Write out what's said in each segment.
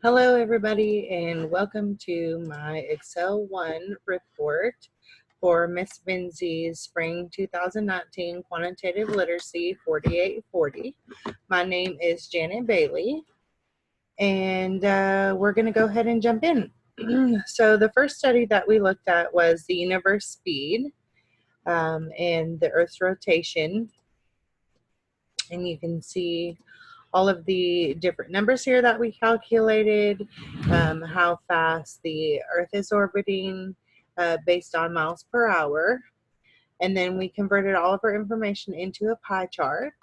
Hello everybody and welcome to my Excel 1 report for Miss Benzi's Spring 2019 Quantitative Literacy 4840. My name is Janet Bailey and we're going to go ahead and jump in. So the first study that we looked at was the universe speed and the Earth's rotation, and you can see all of the different numbers here that we calculated, how fast the Earth is orbiting based on miles per hour. And then we converted all of our information into a pie chart.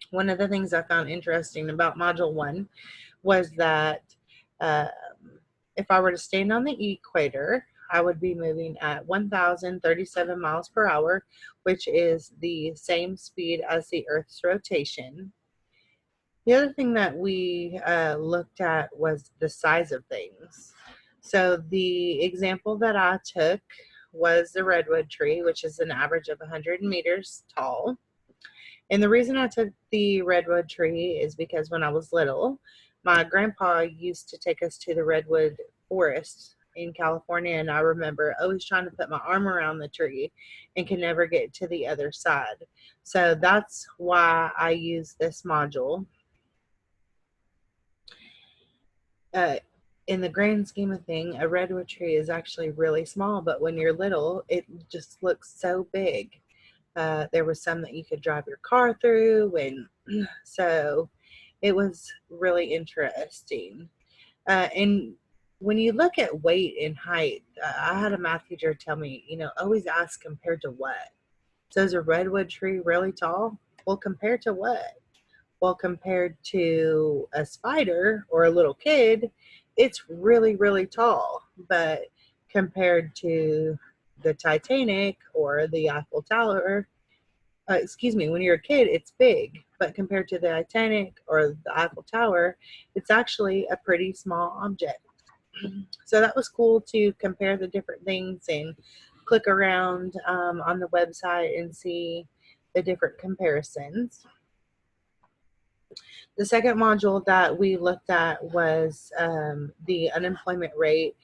One of the things I found interesting about Module 1 was that uh, if I were to stand on the equator, I would be moving at 1,037 miles per hour, which is the same speed as the Earth's rotation. The other thing that we looked at was the size of things. So the example that I took was the redwood tree, which is an average of 100 meters tall. And the reason I took the redwood tree is because when I was little, my grandpa used to take us to the redwood forest in California, and I remember always trying to put my arm around the tree and could never get to the other side. So that's why I use this module. uh, in the grand scheme of thing, a redwood tree is actually really small, but when you're little, it just looks so big. There was some that you could drive your car through, and so it was really interesting. And when you look at weight and height, I had a math teacher tell me, always ask compared to what. So is a redwood tree really tall? Well, compared to what? Well, compared to a spider or a little kid, it's really, really tall. But compared to the Titanic or the Eiffel Tower, when you're a kid, it's big. But compared to the Titanic or the Eiffel Tower, it's actually a pretty small object. So that was cool to compare the different things and click around on the website and see the different comparisons. The second module that we looked at was the unemployment rate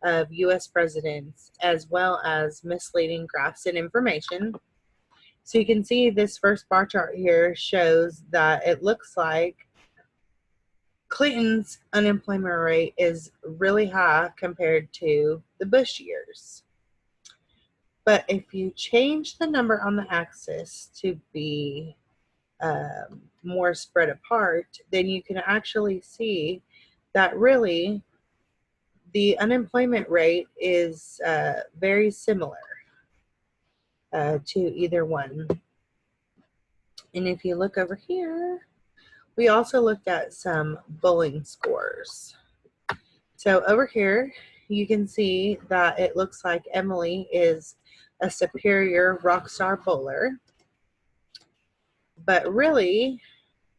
of US presidents, as well as misleading graphs and information. So you can see this first bar chart here shows that it looks like Clinton's unemployment rate is really high compared to the Bush years. But if you change the number on the axis to be more spread apart, then you can actually see that really the unemployment rate is very similar to either one. And if you look over here, we also looked at some bowling scores. So over here, you can see that it looks like Emily is a superior rock star bowler. But really,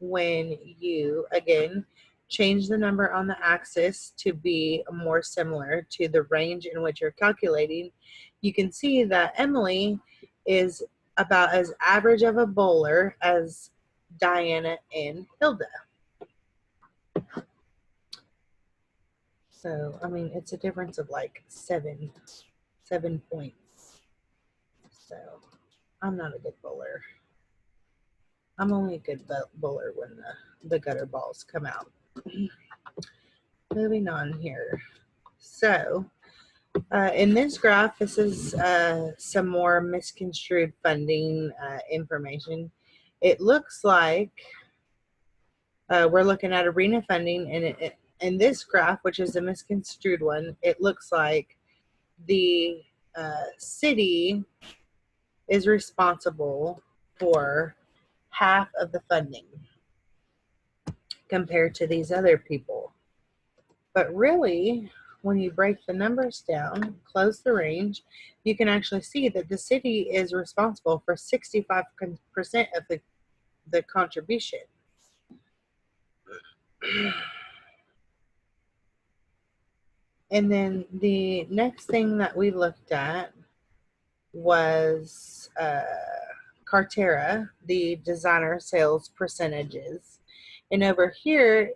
when you, again, change the number on the axis to be more similar to the range in which you're calculating, you can see that Emily is about as average of a bowler as Diana and Hilda. So, I mean, it's a difference of like 7 points. So, I'm not a good bowler. I'm only a good bowler when the gutter balls come out. Moving on here. So, in this graph, this is some more misconstrued funding information. It looks like we're looking at arena funding, and in this graph, which is a misconstrued one, it looks like the city is responsible for half of the funding compared to these other people. But really, when you break the numbers down, close the range, you can actually see that the city is responsible for 65% of the contribution. And then the next thing that we looked at was Cartera, the designer sales percentages. And over here,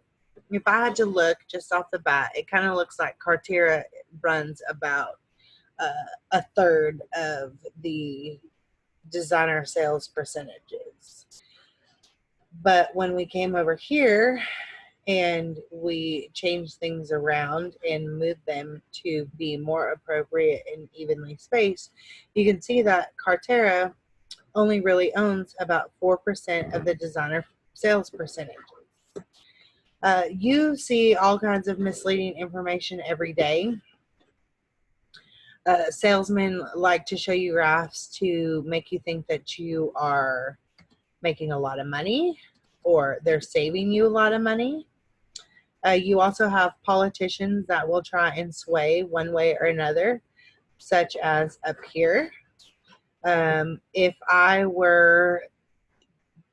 if I had to look just off the bat, it kind of looks like Cartera runs about a third of the designer sales percentages. But when we came over here and we changed things around and moved them to be more appropriate and evenly spaced, you can see that Cartera only really owns about 4% of the designer sales percentages. You see all kinds of misleading information every day. Salesmen like to show you graphs to make you think that you are making a lot of money or they're saving you a lot of money. You also have politicians that will try and sway one way or another, such as up here. If I were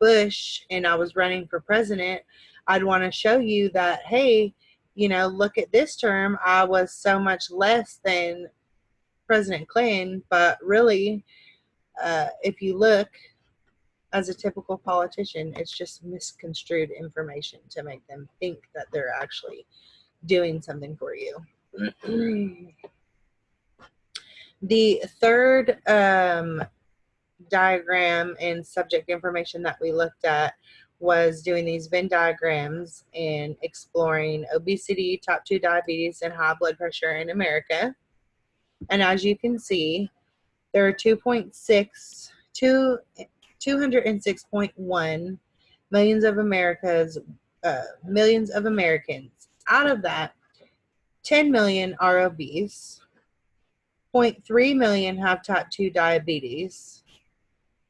Bush and I was running for president, I'd want to show you that, hey, you know, look at this term, I was so much less than President Clinton. But really, if you look, as a typical politician, it's just misconstrued information to make them think that they're actually doing something for you. The third diagram and subject information that we looked at was doing these Venn diagrams and exploring obesity, type 2 diabetes, and high blood pressure in America. And as you can see, there are 206.1 millions of Americans. Out of that, 10 million are obese, 0.3 million have type 2 diabetes,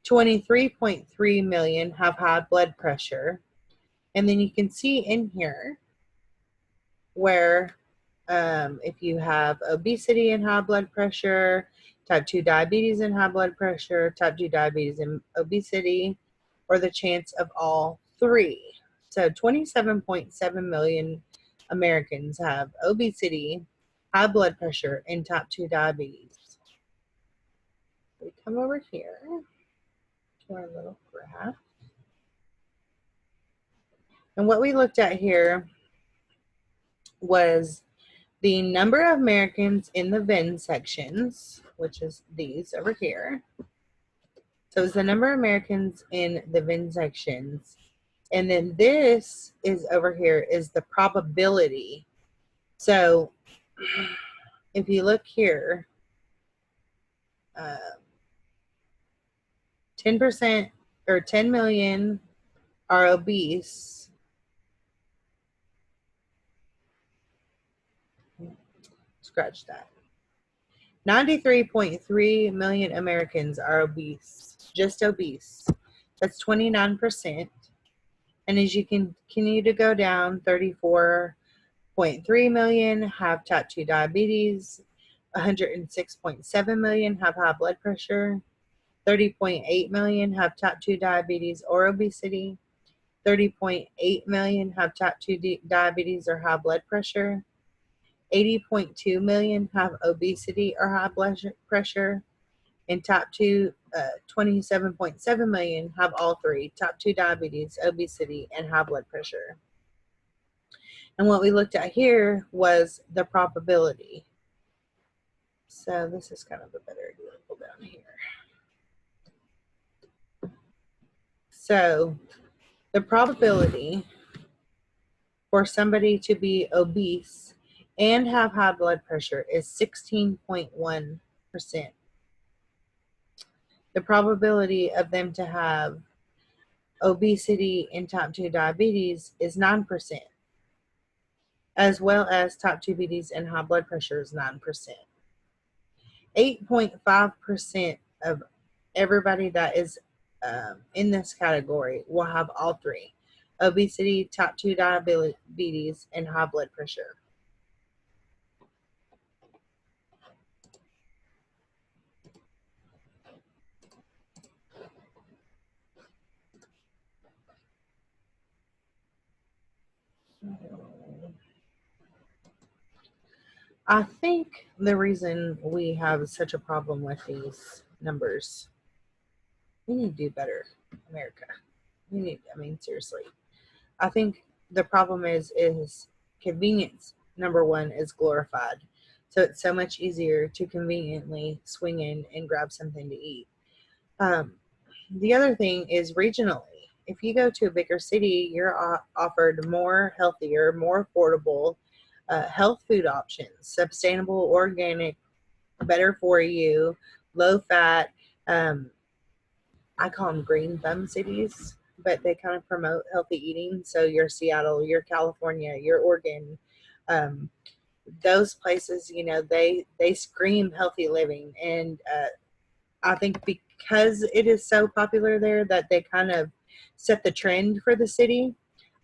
23.3 million have high blood pressure. And then you can see in here where if you have obesity and high blood pressure, type 2 diabetes and high blood pressure, type 2 diabetes and obesity, or the chance of all three. So 27.7 million Americans have obesity, high blood pressure, and type 2 diabetes. We come over here to our little graph. And what we looked at here was the number of Americans in the Venn sections, which is these over here. So it's the number of Americans in the Venn sections. And then this is over here is the probability. So if you look here, 10% or 10 million are obese. Scratch that. 93.3 million Americans are obese, just obese. That's 29%. And as you continue to go down, 34.3 million have type 2 diabetes, 106.7 million have high blood pressure, 30.8 million have type 2 diabetes or obesity, 30.8 million have type 2 diabetes or high blood pressure, 80.2 million have obesity or high blood pressure, and type 2, 27.7 million have all three, type 2 diabetes, obesity, and high blood pressure. And what we looked at here was the probability. So this is kind of a better example down here. So the probability for somebody to be obese and have high blood pressure is 16.1%. The probability of them to have obesity and type 2 diabetes is 9%, as well as type 2 diabetes and high blood pressure is 9%. 8.5% of everybody that is in this category will have all three: obesity, type 2 diabetes, and high blood pressure. I think the reason we have such a problem with these numbers, we need to do better, America. We need, I mean, seriously. I think the problem is convenience. Number one is glorified. So it's so much easier to conveniently swing in and grab something to eat. Um, the other thing is regionally. If you go to a bigger city, you're offered more healthier, more affordable health food options, sustainable, organic, better for you, low fat. Um, I call them green thumb cities, but they kind of promote healthy eating. So your Seattle, your California, your Oregon, um, those places, they scream healthy living, and I think because it is so popular there that they kind of set the trend for the city.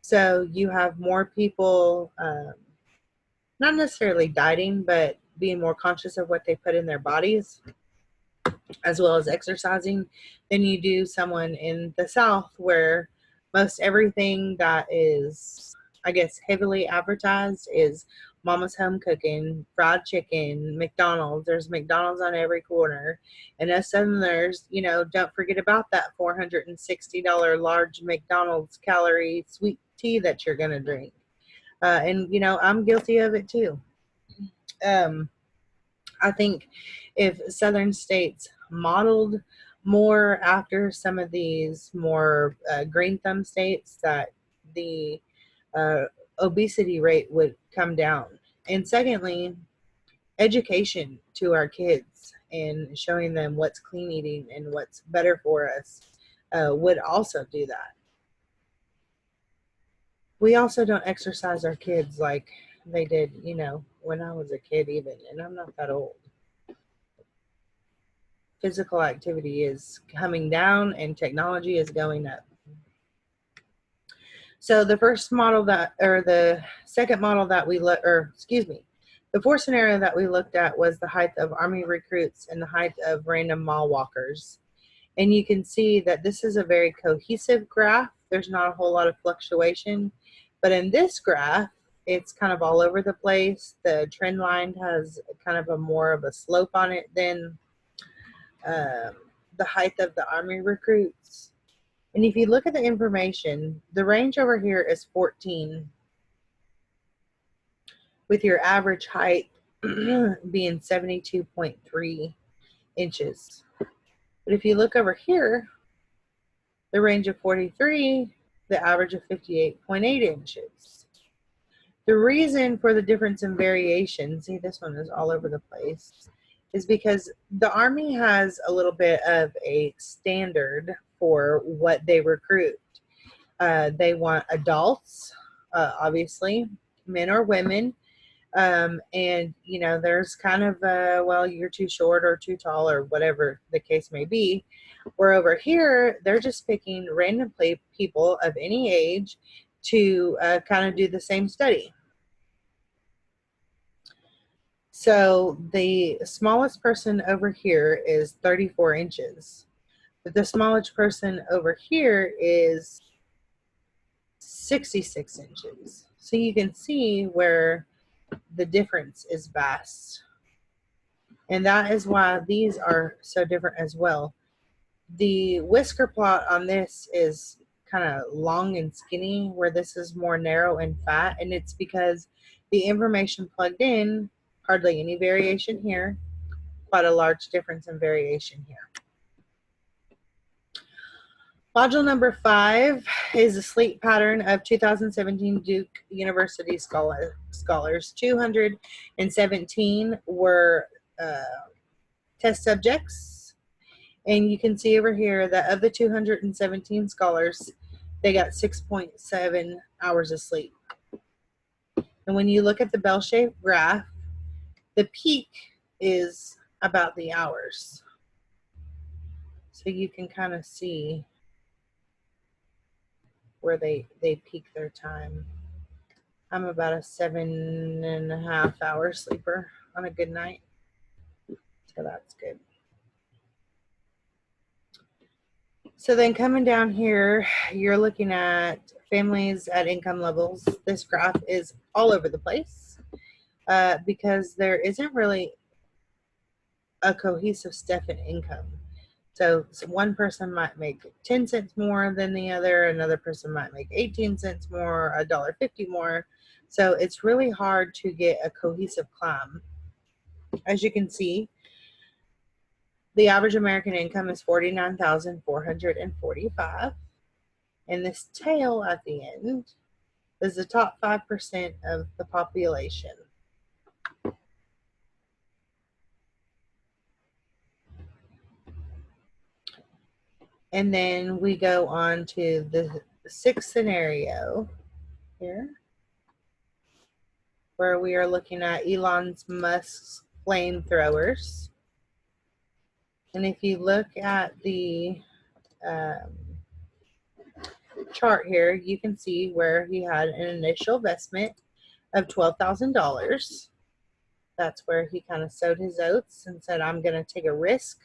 So you have more people, not necessarily dieting, but being more conscious of what they put in their bodies, as well as exercising, than you do someone in the South, where most everything that is, I guess, heavily advertised is mama's home cooking, fried chicken, McDonald's. There's McDonald's on every corner. And us Southerners, don't forget about that $460 large McDonald's calorie sweet tea that you're going to drink. And I'm guilty of it too. Um, I think if Southern states modeled more after some of these more green thumb states, that the uh, obesity rate would come down. And secondly, education to our kids and showing them what's clean eating and what's better for us would also do that. We also don't exercise our kids like they did, when I was a kid, even, and I'm not that old. Physical activity is coming down and technology is going up. So the first model that, or the second model that we looked, or excuse me, the fourth scenario that we looked at was the height of Army recruits and the height of random mall walkers. And you can see that this is a very cohesive graph. There's not a whole lot of fluctuation. But in this graph, it's kind of all over the place. The trend line has kind of a more of a slope on it than um, the height of the Army recruits. And if you look at the information, the range over here is 14, with your average height being 72.3 inches. But if you look over here, the range of 43, the average of 58.8 inches. The reason for the difference in variation, see, this one is all over the place, is because the Army has a little bit of a standard for what they recruit. They want adults, obviously, men or women. And, there's kind of, well, you're too short or too tall or whatever the case may be. Where over here, they're just picking random people of any age to kind of do the same study. So the smallest person over here is 34 inches. But the smallest person over here is 66 inches. So you can see where the difference is vast. And that is why these are so different as well. The whisker plot on this is kind of long and skinny, where this is more narrow and fat. And it's because the information plugged in, hardly any variation here, quite a large difference in variation here. Module number 5 is a sleep pattern of 2017 Duke University scholars. 217 were test subjects. And you can see over here that of the 217 scholars, they got 6.7 hours of sleep. And when you look at the bell-shaped graph, the peak is about the hours. So you can kind of see where they peak their time. I'm about a 7.5 hour sleeper on a good night. So that's good. So then coming down here, you're looking at families at income levels. This graph is all over the place because there isn't really a cohesive step in income. So one person might make 10 cents more than the other, another person might make 18 cents more, $1.50 more. So it's really hard to get a cohesive climb. As you can see, the average American income is 49,445, and this tail at the end is the top 5% of the population. And then we go on to the sixth scenario here, where we are looking at Elon Musk's flamethrowers. And if you look at the chart here, you can see where he had an initial investment of $12,000. That's where he kind of sowed his oats and said, I'm going to take a risk.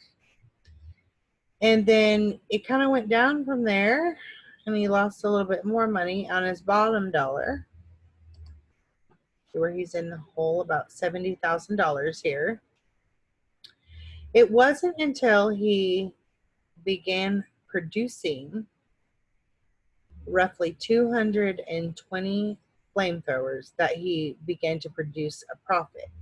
And then it kind of went down from there, and he lost a little bit more money on his bottom dollar, where he's in the hole about $70,000 here. It wasn't until he began producing roughly 220 flamethrowers that he began to produce a profit.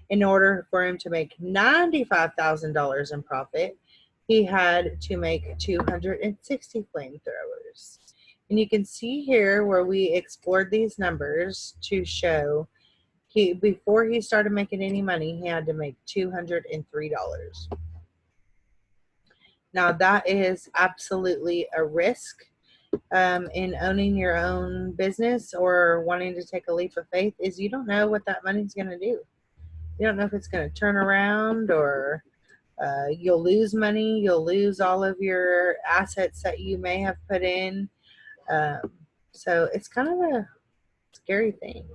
In order for him to make $95,000 in profit, he had to make 260 flamethrowers. And you can see here where we explored these numbers to show before he started making any money, he had to make $203. Now that is absolutely a risk in owning your own business or wanting to take a leap of faith, is you don't know what that money's going to do. You don't know if it's going to turn around, or you'll lose money. You'll lose all of your assets that you may have put in. So it's kind of a scary thing.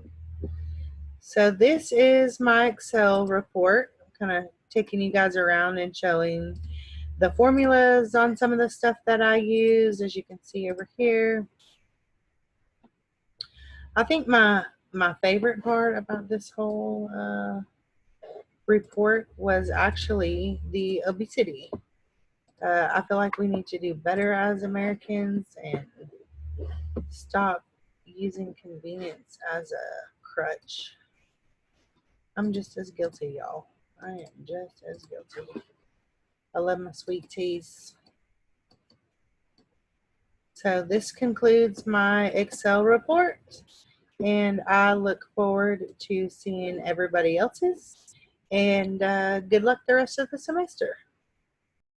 So this is my Excel report. I'm kind of taking you guys around and showing the formulas on some of the stuff that I use, as you can see over here. I think my favorite part about this whole report was actually the obesity. I feel like we need to do better as Americans and stop using convenience as a crutch. I'm just as guilty, y'all. I am just as guilty. I love my sweet teas. So this concludes my Excel report, and I look forward to seeing everybody else's. And good luck the rest of the semester.